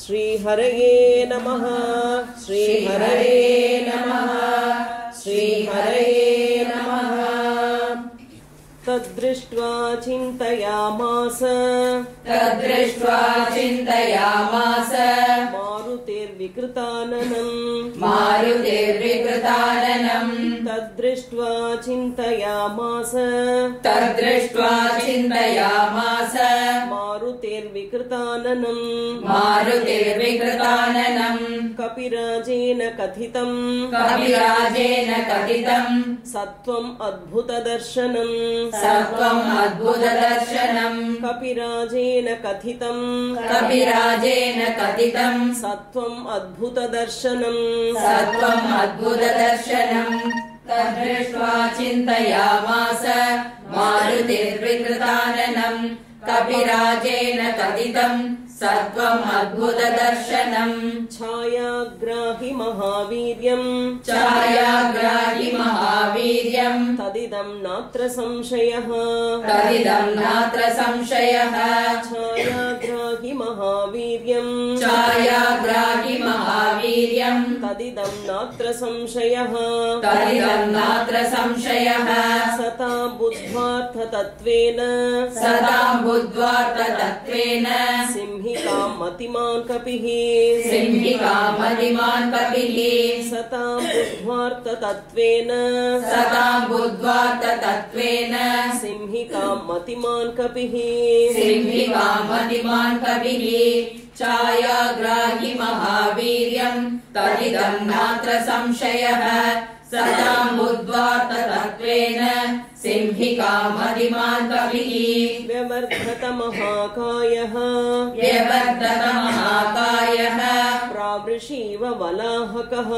श्रीहरये नमः श्रीहरये नमः श्रीहरये नमः। तद्दृष्ट्वा चिन्तयामास मारुतेर्विकृताननम् तद्दृष्ट्वा चिन्तयामास मारुतेर्विकृताननम् कपिराजेन कथितम् सत्त्वम् अद्भुतदर्शनम् कपिराजेन कथितम् सत्त्वम् अद्भुतदर्शनम् तद्दृष्ट्वा चिन्तयामास मारुतिर्विकृताननम् कपिराजेन कथितम् सत्त्वम् अद्भुतदर्शनम्। छायाग्राहि महावीर्यम् तदिदं नात्र संशयः छायाग्राहि महावीर्यम् तदिदं नात्र संशयः सतां बुद्ध्वार्थतत्त्वेन सिंहिकां मतिमान् कपिः सतां बुद्ध्वार्थतत्त्वेन सिंहिकां मतिमान् कपिः छायाग्राहि महावीर्यम् तदिदं नात्र संशयः सतां बुद्ध्वार्थतत्त्वेन सिंहिकां मतिमान् कपिः व्यवर्धत महाकायः प्रावृषीव वलाहकः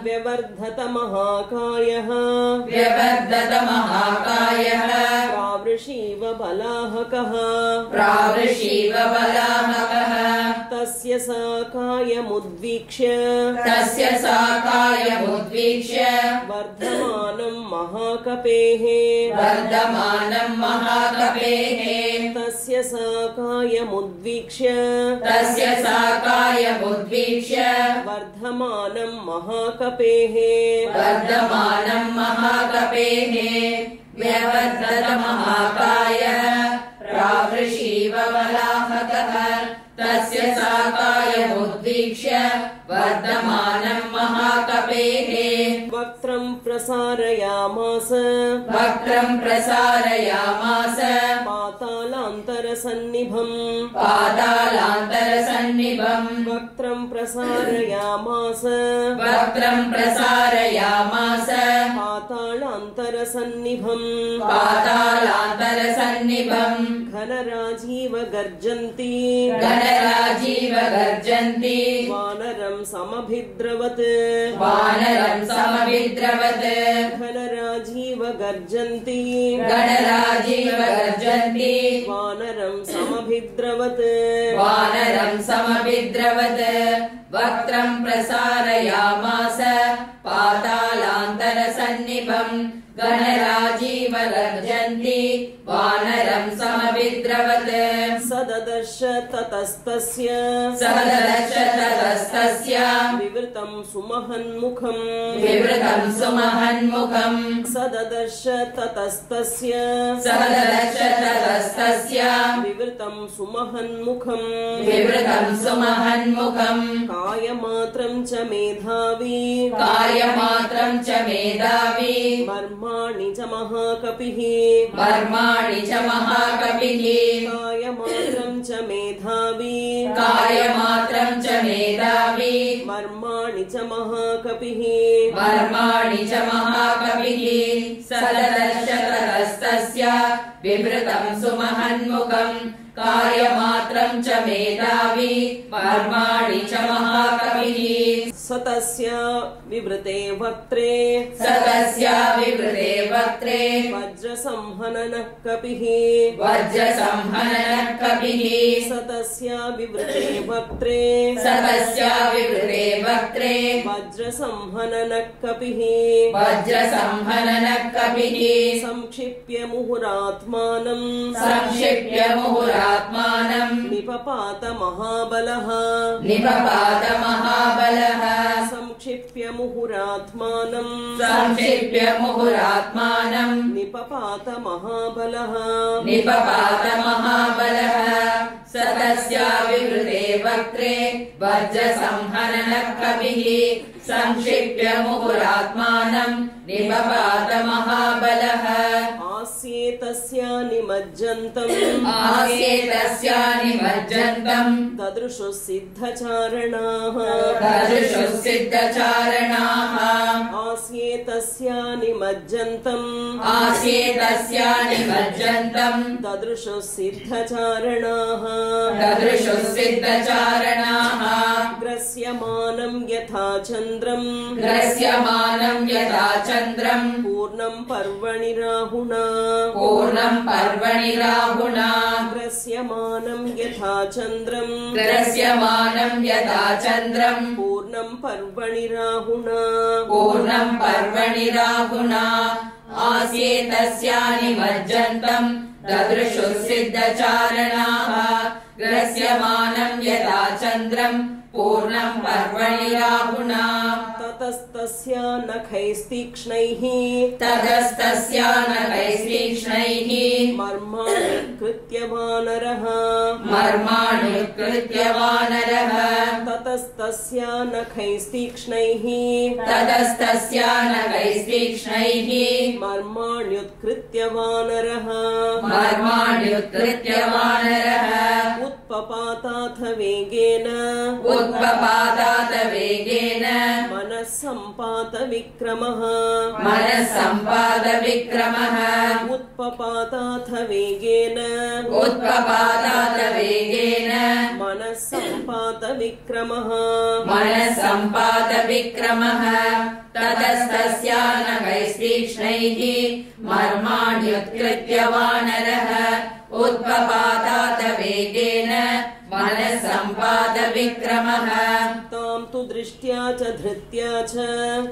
व्यवर्धत महाकायः प्रावृषीव वलाहकः तस्य साकायमुद्वीक्ष्य वर्धमानं महाकपेः तस्य साकायमुद्वीक्ष्य वर्धमानं महाकपेः व्यवर्धत महाकायः प्रावृषीव वलाहकः तस्य साकायमुद्वीक्ष्य वर्धमानं महाकपेः वक्त्रं प्रसारयामास पातालान्तरसन्निभम् वक्त्रं प्रसारयामास पातालान्तरसन्निभम् घनराजीव गर्जन्ति वानरं समभिद्रवत् घनराजीव गर्जन्ति वानरं समभिद्रवत् वक्त्रं प्रसारयामास पातालान्तरसन्निभम् गणराजीव गर्जन्ति वानरं समभिद्रवत् सददर्श ततस्तस्य विवृतं सुमहन्मुखम् सददर्श ततस्तस्य विवृतं सुमहन्मुखम् कायमात्रं च मेधावी मर्माणि च महाकपिः कायमात्रं च मेधावी मर्माणि च महाकपिः सददर्शतस्तस्य विवृतं सुमहन्मुखम् कार्यमात्रं च मेधावी मर्माणि च महाकपिः सतस्य विवृते वक्त्रे वज्रसंहननः कपिः सतस्य विवृते वक्त्रे वज्रसंहननः कपिः संक्षिप्य मुहुरात्मानं निपपात महाबलः निपपात महाबलः संक्षिप्य मुहुरात्मानम् संक्षिप्य मुहुरात्मानम् निपपात महाबलः निपपात महाबलः स तस्या विवृते वक्त्रे वज्रसंहननः कपिः संक्षिप्य मुहुरात्मानम् निपपात महाबलः आस्येतस्या निमज्जन्तम् आस्येतस्या निमज्जन्तम् ददृशुः सिद्धचारणाः ददृशुः सिद्धचारणाः आस्येतस्या निमज्जन्तम् आस्येतस्या निमज्जन्तम् ददृशुः सिद्धचारणाः ददृशुः सिद्धचारणाः ग्रस्यमानं यथा चन्द्रम् ग्रस्यमानम् यथा चन्द्रम् पूर्णं पर्वणि राहुणा पूर्णम् पर्वणि राहुणा ग्रस्यमानं यथा चन्द्रम् ग्रस्यमानम् यथा चन्द्रम् पूर्णं पर्वणि राहुणा पूर्णम् पर्वणि राहुणा आस्येतस्या निमज्जन्तम् ददृशुः सिद्धचारणाः ग्रस्यमानम् यथा चन्द्रम् पूर्णम् पर्वणि राहुणा ततस्तस्या नखैस्तीक्ष्णैः ततस्तस्या नखैस्तीक्ष्णैः मर्माणि कृत्य वानरः मर्माणुत्कृत्य वानरः ततस्तस्या नखैस्तीक्ष्णैः ततस्तस्या नखैस्तीक्ष्णैः मर्माण्युत्कृत्य वानरः मर्माण्युत्कृत्य वानरः उत्पपाताथ वेगेन उत्पपातात् वेगेन मनः सम्पात विक्रमः मनः सम्पाद विक्रमः उत्पपाताथ वेगेन उत्पपातात् वेगेन मनः सम्पात विक्रमः मनः सम्पाद विक्रमः ततस्तस्या नखैस्तीक्ष्णैः मर्माण्युत्कृत्य वानरः उत्पपातात् वेगेन मनः सम्पाद विक्रमः तां तु दृष्ट्या च धृत्या च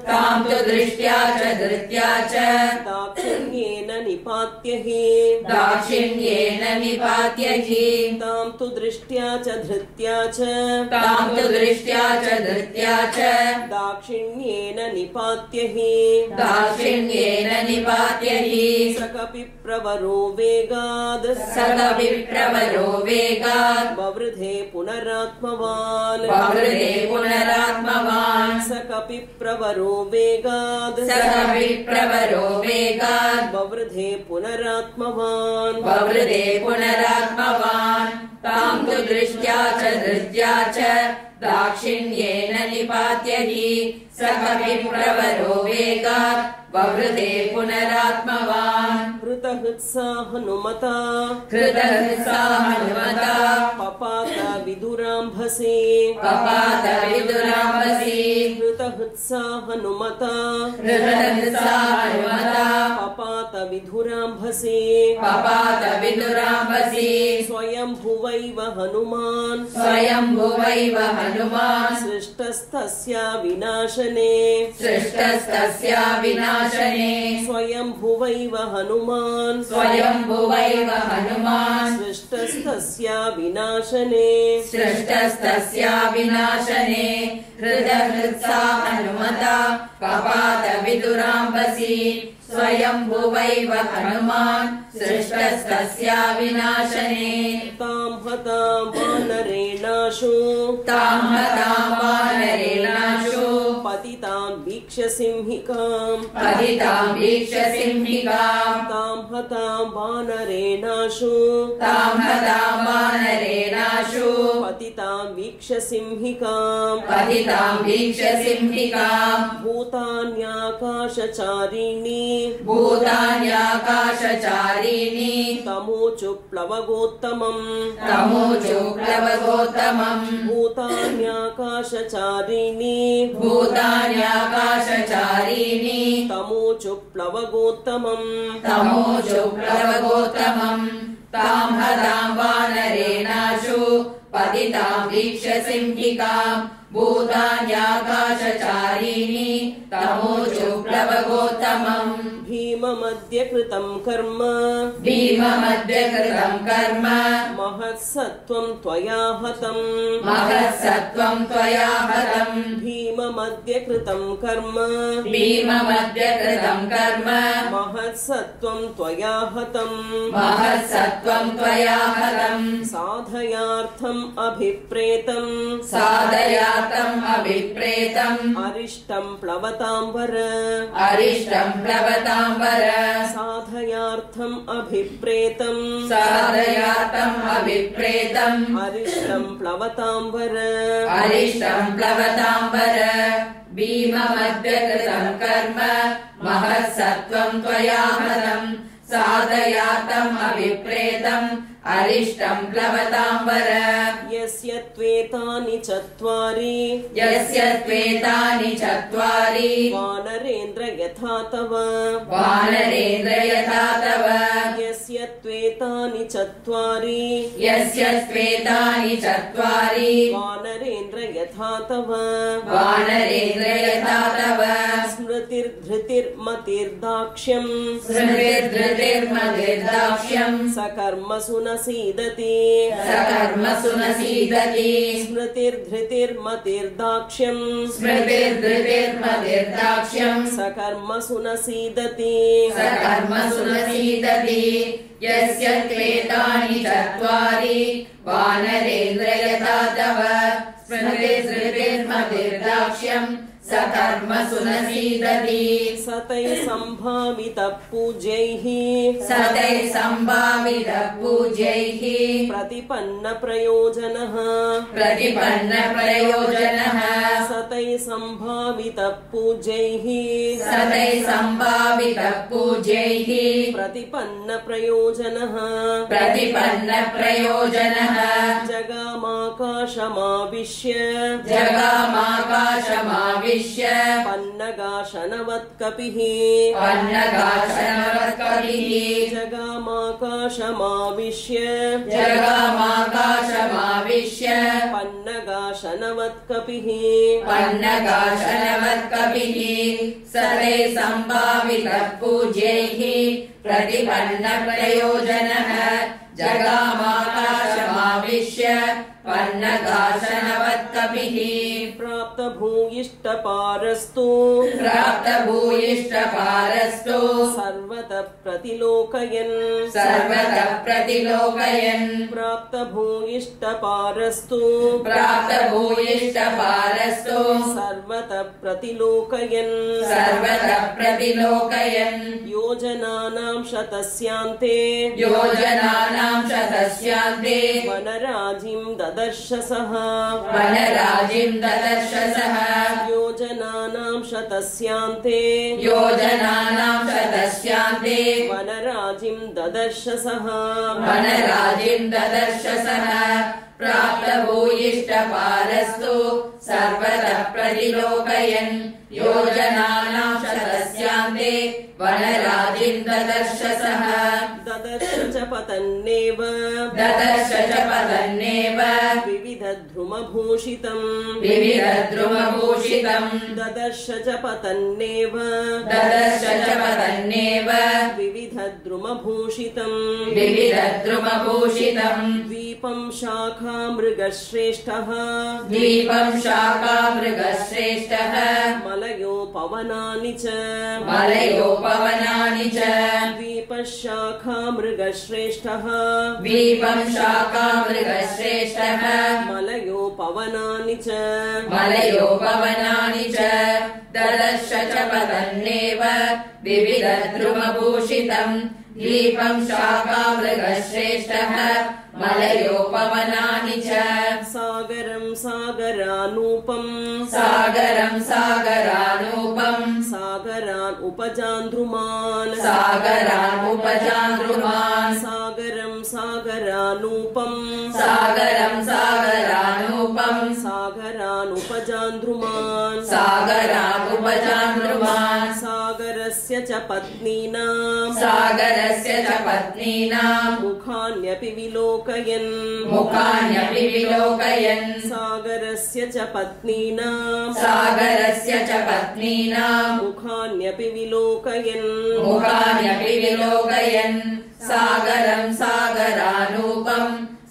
तां तु दृष्ट्या च धृत्या च दाक्षिण्येन निपात्य हि दाक्षिण्येन निपात्य हि तां तु दृष्ट्या च धृत्या च तां तु दृष्ट्या च धृत्या च दाक्षिण्येन निपात्य हि दाक्षिण्येन निपात्य हि स कपि प्रवरो वेगाद् स कपि प्रवरो वेगात् ववृधे पुनरात्मवान् ववृधे पुनरात्मवान् स कपि प्रवरो वेगाद् स कपि प्रवरो वेगात् ववृधे पुनरात्मवान् ववृधे पुनरात्मवान् तां तु दृष्ट्या च धृत्या च दाक्षिण्येन निपात्य हि स कपि प्रवरो वेगात् ववृधे पुनरात्मवान् हृतहृत्सा हनुमता कृतहृत्सा हनुमता पपात विदुराम्भसे पपात विदुराम्भसि हृतहृत्सा हनुमता कृतहृत्सा हनुमता पपात विधुराम्भसे पपात विदुराम्भसि स्वयंभुवैव हनुमान् स्वयंभुवैव हनुमान् सृष्टस्तस्या विनाशने सृष्टस्तस्या विनाशने स्वयंभुवैव हनुमान् स्वयंभुवैव हनुमान् सृष्टस्तस्या विनाशने सृष्टस्तस्या विनाशने हृदहृत्सा हनुमता पपात विदुराम्भसि स्वयंभुवैव हनुमान् सृष्टस्तस्या विनाशने तां हतां वानरेणाशु तां हतां वानरेणाशु पतितां वीक्ष्य सिंहिकां पतितां वीक्ष्य सिंहिकां तां हतां वानरेणाशु तां हतां वानरेणाशु पतितां वीक्ष्य सिंहिकां पतितां वीक्ष्य सिंहिकां भूतान्याकाशचारिणी भूतान्याकाशचारिणी तमोचु प्लवगोत्तमम् तमोचु प्लवगोत्तमम् भूतान्याकाशचारिणी भूतान्याकाशचारिणी तमोचु प्लवगोत्तमम् तमोचु प्लवगोत्तमम् तां हतां वानरेणाशु पातिताम् वीक्ष्य सिंहिकाम् भूतान्याकाशचारिणी तमोचो प्लवगोत्तमम् भीममद्य कृतं कर्म भीममद्य कृतं कर्म महत्सत्त्वं त्वया हतम् महत्सत्त्वं त्वया हतम् भीममद्य कृतं कर्म भीममद्य कृतं कर्म महत्सत्त्वं त्वया हतम् महत्सत्त्वं त्वया हतम् साधयार्थम् अभिप्रेतम् साधयार्थम् अभिप्रेतम् अरिष्टं प्लवताम्बर अरिष्टं प्लवताम्बर साधयार्थम् अभिप्रेतम् साधयार्थम् अभिप्रेतम् अरिष्टं प्लवताम्बर अरिष्टं प्लवताम्बर भीममद्य कृतं कर्म महत्सत्त्वं त्वया हतम् साधयार्थम् अभिप्रेतम् अरिष्टं प्लवताम्बर यस्य त्वेतानि चत्वारि यस्य त्वेतानि चत्वारि वानरेन्द्र यथा तव वानरेन्द्र यथा तव यस्य त्वेतानि चत्वारि यस्य त्वेतानि चत्वारि वानरेन्द्र यथा तव वानरेन्द्र यथा तव स्मृतिर्धृतिर्मतिर्दाक्ष्यम् स्मृतिर्धृतिर्मतिर्दाक्ष्यम् सकर्मसु न सीदति सकर्मसु न सीदति स्मृतिर्धृतिर्मतिर्दाक्ष्यम् स्मृतिर्धृतिर्मतिर्दाक्ष्यम् सकर्मसु न सीदति सकर्मसु न सीदति यस्य त्वेतानि चत्वारि वानरेन्द्र यथा तव स्मृतिर्धृतिर्मतिर्दाक्ष्यम् सकर्मसु न सीदति सतै सम्भावितः पूज्यैः सतै सम्भावितः पूज्यैः प्रतिपन्न प्रयोजनः प्रतिपन्न प्रयोजनः सतै सम्भावितः पूज्यैः सतै सम्भावितः पूज्यैः प्रतिपन्न प्रयोजनः प्रतिपन्न प्रयोजनः जगामाकाशमाविश्य जगामाकाशमाविश्य पन्नगाशनवत्कपिः पन्नगाशनवत्कपिः जगामाकाशमाविश्य जगामाकाशमाविश्य पन्नगाशनवत्कपिः पन्नगाशनवत्कपिः सतै सम्भावितः पूज्यैः प्रतिपन्न प्रयोजनः जगामाकाशमाविश्य पन्नगाशनवत्कपिः प्राप्तभूयिष्टपारस्तु प्राप्तभूयिष्टपारस्तु सर्वतः प्रतिलोकयन् सर्वतः प्रतिलोकयन् प्राप्तभूयिष्टपारस्तु प्राप्तभूयिष्टपारस्तु सर्वतः प्रतिलोकयन् सर्वतः प्रतिलोकयन् योजनानां शतस्यान्ते योजनानां शतस्यान्ते वनराजिं ददर्श सः वनराजिं ददर्श सः योजनानां शतस्यान्ते योजनानां शतस्यान्ते वनराजिं ददर्श सः वनराजिं ददर्श सः प्राप्तभूयिष्टपारस्तु सर्वतः प्रतिलोकयन् योजनानां शतस्यान्ते वनराजिं ददर्श सः ददर्श च पतन्नेव ददर्श च पतन्नेव विविधद्रुमभूषितम् विविधद्रुमभूषितम् ददर्श च पतन्नेव ददर्श च पतन्नेव विविधद्रुमभूषितम् विविधद्रुमभूषितम् द्वीपं शाखा मृगश्रेष्ठः द्वीपं शाखा मृगश्रेष्ठः मलयो पवनानि च मलयोपवनानि च द्वीपशाखा मृगश्रेष्ठः द्वीपं शाखा मृगश्रेष्ठः मलयो पवनानि च मलयोपवनानि च ददर्श च पतन्नेव विविधद्रुमभूषितम् द्वीपं शाखा मृगश्रेष्ठः मलयोपवनानि च सागरं सागरानूपम् सागरं सागरानूपम् सागरान् उपजान्द्रुमान् सागरान् उपजान्द्रुमान् सागरं सागरानूपम् सागरं सागरानूपम् सागरान् उपजान्द्रुमान् सागरान् उपजान्द्रुमान् सागरस्य च पत्नीनां सागरस्य च पत्नीनां मुखान्यपि विलोकयन् मुखान्यपि विलोकयन् सागरस्य च पत्नीनां सागरस्य च पत्नीनां मुखान्यपि विलोकयन् मुखान्यपि विलोकयन् सागरं सागरानूपं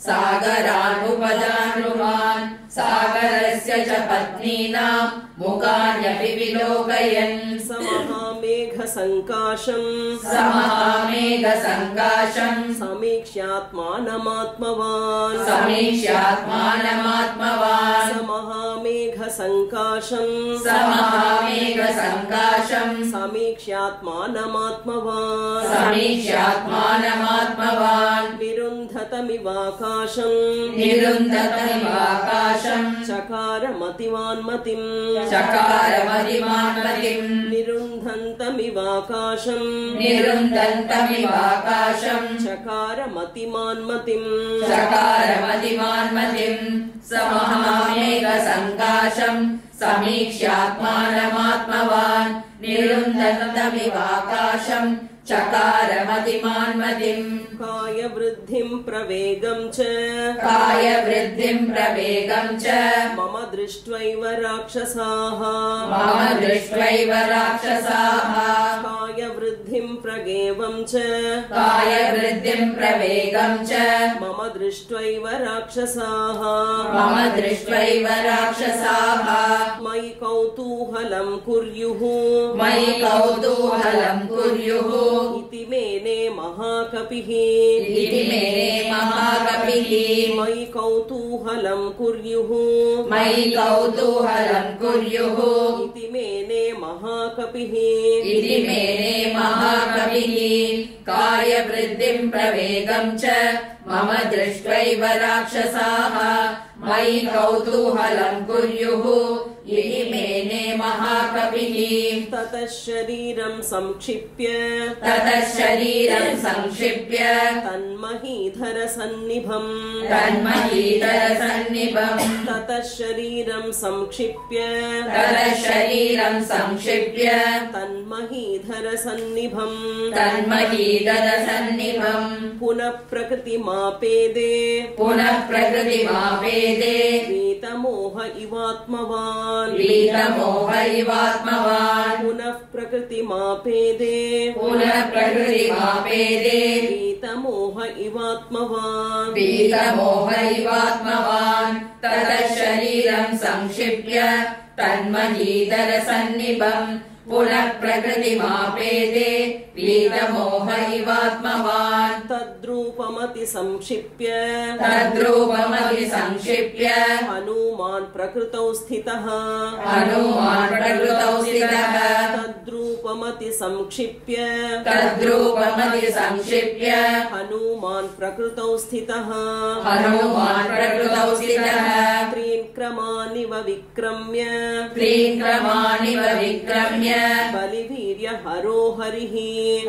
सागरानुपजानृमान् सागरस्य च पत्नीनां मुखान्यपि विलोकयन् समहामेघसङ्काशम् समहामेघसङ्काशम् समीक्ष्यात्मानमात्मवान् समीक्ष्यात्मानमात्मवान् समहामेघसङ्काशम् समहामेघसङ्काशम् समीक्ष्यात्मानमात्मवान् समीक्ष्यात्मानमात्मवान् निरुन्धतमिवाकाशम् निरुन्धतमिवाकाशम् चकारमतिवान्मतिम् चकारमतिमान्मतिम् निरुन्धन्तमिवाकाशम् निरुन्धन्तमिवाकाशम् चकारमतिमान्मतिम् चकारमतिमान्मतिम् समहामेघसङ्काशम् समीक्ष्यात्मानमात्मवान् निरुन्धन्तमिवाकाशम् चकारमतिमान्मतिम् कायवृद्धिम् प्रवेगम् च कायवृद्धिम् प्रवेगम् च मम दृष्ट्वैव राक्षसाः मम दृष्ट्वैव राक्षसाः कायवृद्धिम् प्रगेवम् च कायवृद्धिम् प्रवेगम् च मम दृष्ट्वैव राक्षसाः मम दृष्ट्वैव राक्षसाः मयि कौतूहलम् कुर्युः मयि कौतूहलम् कुर्युः इति मेने महाकपिः इति मेने महाकपिः मयि कौतूहलम् कुर्युः मयि कौतूहलम् कुर्युः इति मेने महाकपिः इति मेने महाकपिः कायवृद्धिम् प्रवेगम् च मम दृष्ट्वैव राक्षसाः मयि कौतूहलम् कुर्युः इति मेने महाकपिः ततः शरीरम् संक्षिप्य ततः शरीरम् संक्षिप्य तन्महीधरसन्निभम् तन्महीधरसन्निभम् ततः शरीरम् संक्षिप्य ततः शरीरम् संक्षिप्य तन्महीधरसन्निभम् तन्महीधरसन्निभम् पुनः प्रकृतिमापेदे पुनः प्रकृतिमापेदे वीतमोह इवात्मवान् वीतमोह इवात्मवान् पुनः प्रकृतिमापेदे पुनः प्रकृतिमापेदे वीतमोह इवात्मवान् वीतमोह इवात्मवान् ततः शरीरम् संक्षिप्य तन्महीधरसन्निभम् पुनः प्रकृतिमापेदे वीतमोह इवात्मवान् तद्रूपमति संक्षिप्य तद्रूपमपि संक्षिप्य हनुमान् प्रकृतौ स्थितः हनुमान् प्रकृतौ स्थितः तद्रूपमति संक्षिप्य तद्रूपमपि संक्षिप्य हनुमान् प्रकृतौ स्थितः हनुमान् प्रकृतौ स्थितः त्रीन् क्रमानिव विक्रम्य त्रीन् क्रमानिव विक्रम्य बलिवीर्यहरो हरिः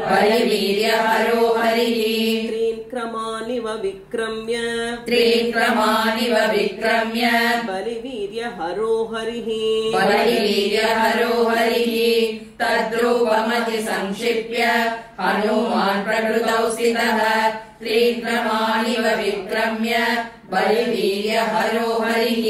बलिवीर्यहरो हरिः त्रीन् क्रमानिव विक्रम्य त्रीन् क्रमानिव विक्रम्य बलिवीर्यहरो हरिः बलिवीर्यहरो हरिः तद्रूपमति संक्षिप्य हनुमान् प्रकृतौ स्थितः त्रीन् क्रमानिव विक्रम्य बलिवीर्यहरो हरिः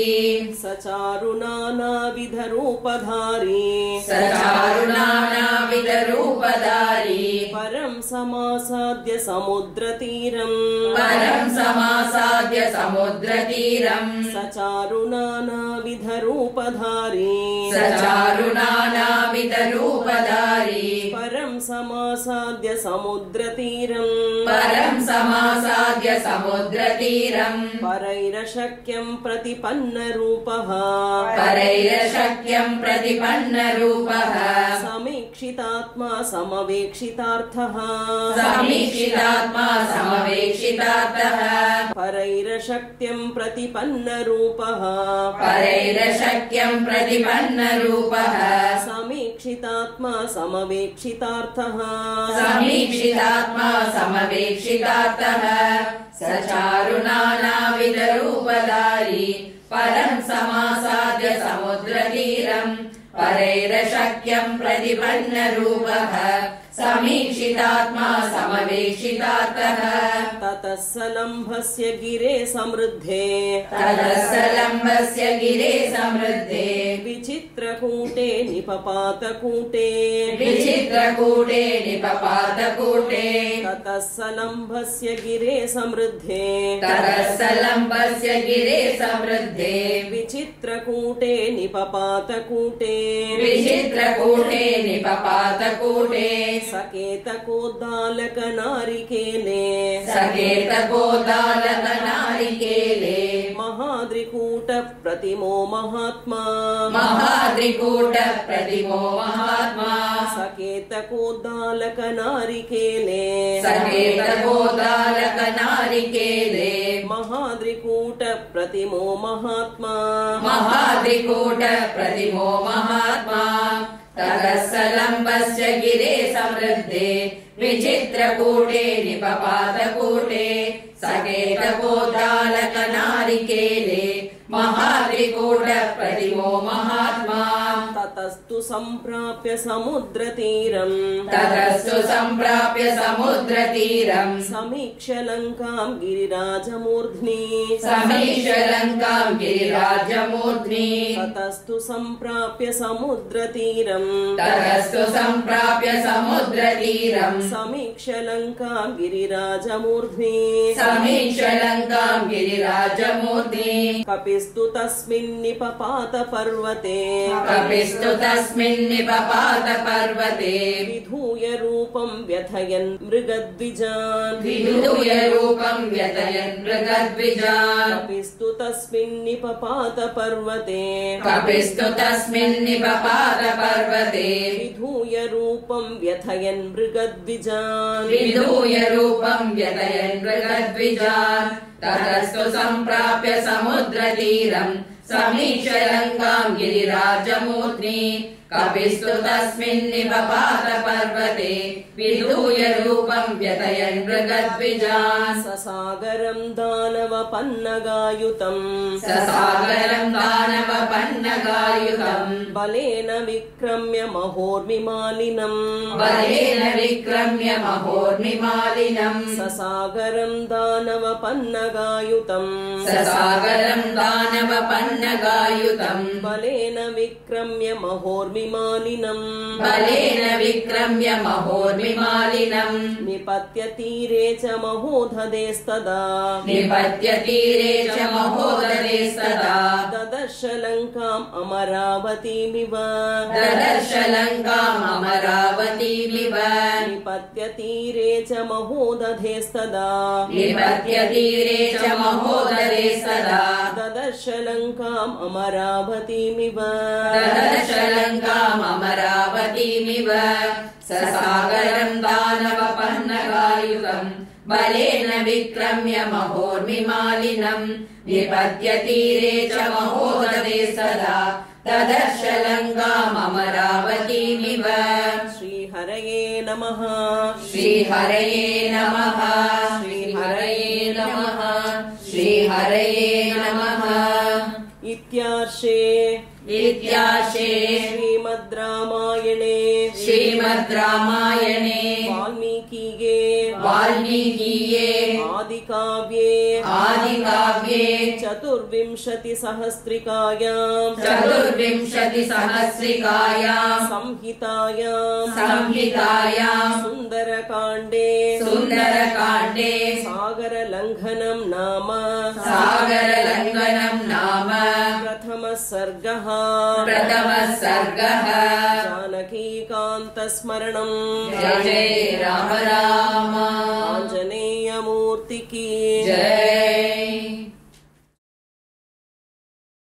स चारुनानाविधरूपधारी स चारुनानाविधरूपधारी परं समासाद्य समुद्रतीरम् परं समासाद्य समुद्रतीरम् स चारुनानाविधरूपधारी स चारुनानाविधरूपधारी परं समासाद्य समुद्रतीरम् परं समासाद्य समुद्रतीरम् परैरशक्यं प्रतिपन्नरूपः परैरशक्यं प्रतिपन्नरूपः समीक्षितात्मा समवेक्षितार्थः समीक्षितात्मा समवेक्षितार्थः परैरशक्यं प्रतिपन्नरूपः परैरशक्यं प्रतिपन्नरूपः समीक्षितात्मा समवेक्षितार्थः समीक्षितात्मा समवेक्षितार्थः स चारुनानाविधरूपधारी परं समासाद्य समुद्रतीरम् परैरशक्यं प्रतिपन्नरूपः समीक्षितात्मा समवेक्षितार्थः ततः सलम्भस्य गिरे समृद्धे ततः सलम्भस्य गिरे समृद्धे विचित्रकूटे निपपातकूटे विचित्रकूटे निपपातकूटे ततः सलम्भस्य गिरे समृद्धे ततः सलम्भस्य गिरे समृद्धे विचित्रकूटे निपपातकूटे विचित्रकूटे निपपातकूटे सकेतकोद्दालकनारिकेले सकेतकोद्दालकनारिकेले महाद्रिकूट प्रतिमो महात्मा महाद्रिकूट प्रतिमो महात्मा सकेतकोद्दालकनारिकेले सकेतकोद्दालकनारिकेले महाद्रिकूट प्रतिमो महात्मा महाद्रिकूट प्रतिमो महात्मा ततः सलम्भस्य गिरे समृद्धे विचित्रकूटे निपपातकूटे सकेतकोद्दालकनारिकेले महाद्रिकूट प्रतिमो महात्मा ततस्तु सम्प्राप्य समुद्रतीरम् ततस्तु सम्प्राप्य समुद्रतीरम् समीक्ष्य लङ्काम् गिरिराजमूर्ध्नि समीक्ष्य लङ्काम् गिरिराजमूर्ध्नि ततस्तु सम्प्राप्य समुद्रतीरम् ततस्तु सम्प्राप्य समुद्रतीरम् समीक्ष्य लङ्काम् गिरिराजमूर्ध्नि समीक्ष्य लङ्काम् गिरिराजमूर्ध्नि कपिस्तु तस्मिन्निपपात पर्वते कपिस्तु तस्मिन्निपपात पर्वते विधूय रूपम् व्यथयन् मृगद्विजान् विधूय रूपम् व्यथयन् मृगद्विजान् कपिस्तु तस्मिन्निपपात पर्वते कपिस्तु तस्मिन्निपपात पर्वते विधूय रूपम् व्यथयन् मृगद्विजान् विधूय रूपम् व्यथयन् मृगद्विजान् ततस्तु सम्प्राप्य समुद्रतीरम् समीक्ष्य लङ्काम् गिरिराजमूर्ध्नि कपिस्तु तस्मिन्निपपात पर्वते विधूय रूपम् व्यथयन् मृगद्विजान् ससागरम् दानवपन्नगायुतम् ससागरम् दानवपन्नगायुतम् बलेन विक्रम्य महोर्मिमालिनम् बलेन विक्रम्य महोर्मिमालिनम् ससागरम् दानवपन्नगायुतम् ससागरम् दानवपन्नगायुतम् बलेन विक्रम्य महोर्मिमालिनम् बलेन विक्रम्य महोर्मिमालिनम् निपत्य तीरे च महोदधेस्तदा निपत्य तीरे च महोदधेस्तदा ददर्श लङ्काम् अमरावतीमिव ददर्श लङ्काम् अमरावतीमिव निपत्य तीरे च महोदधेस्तदा निपत्य तीरे च महोदधेस्तदा ददर्श लङ्काम् अमरावतीमिव ददर्श लङ्काम् अमरावतीमिव ससागरम् दानवपन्नगायुतम् बलेन विक्रम्य महोर्मिमालिनम् निपत्य तीरे च महोदधेस्तदा ददर्श लङ्काम् अमरावतीमिव श्रीहरये नमः श्रीहरये नमः श्रीहरये नमः श्रीहरये नमः इत्यार्षे श्रीमद् रामायणे श्रीमद् रामायणे वाल्मीकिये आदिकाव्ये चतुर्विंशतिसहस्रिकायाम् संहितायाम् सुन्दरकाण्डे सागरलङ्घनम् नाम प्रथमः सर्गः जानकीकान्तस्मरणम् जय जय राम राम आञ्जनेयमूर्ति की जय।